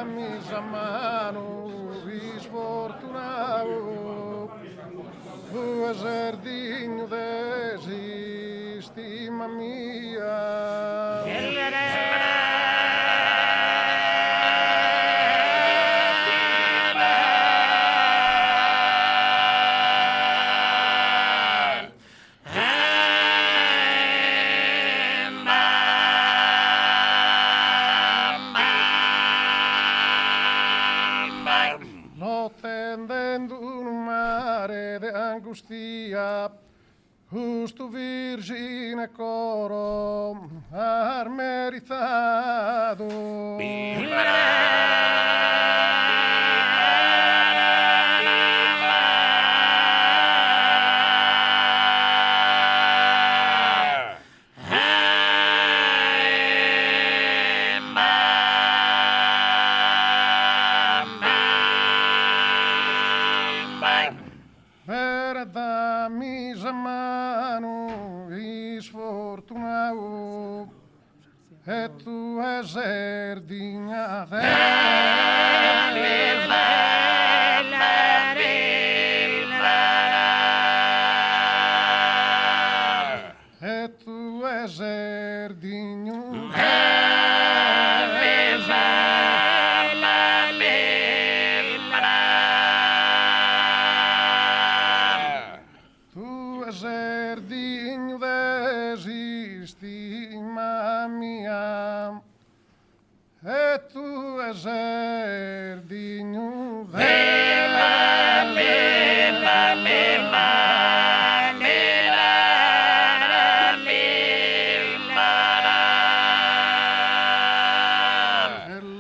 dammi a mano sfortunato o eserdinho desistima mia tendendo un mare de angustia, justo virgine coro har meritado. Verda misa mano sfortunado e tu eserdinha e tu eserdinho eserdinho desistima mia e tu eserdinho e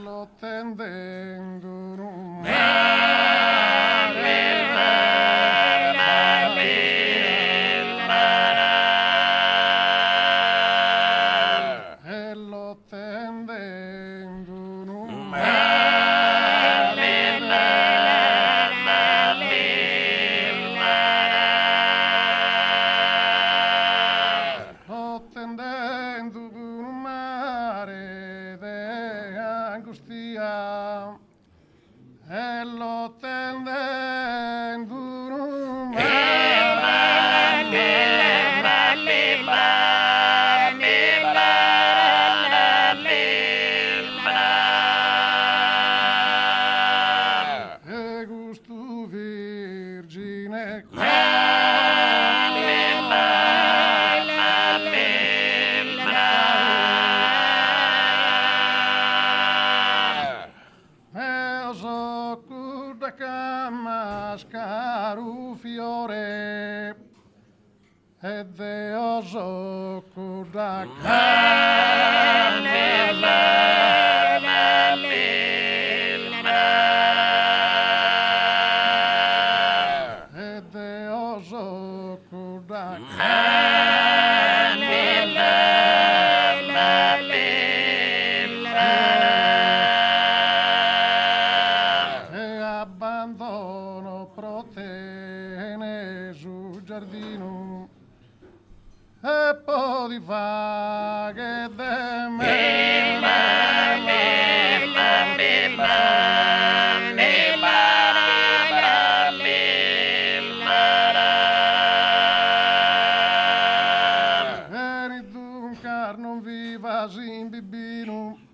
lo tendendo un tendendo un mare de angustia e lo tendendo un e gusto virgine da mascaro fiore e de oso da e de oso da abbandono protene sul giardino e poi di vaghe de eri duncar non vivas in bibino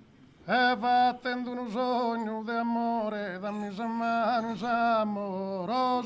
e va tendo un sogno di amore, dammi a mano amorosino.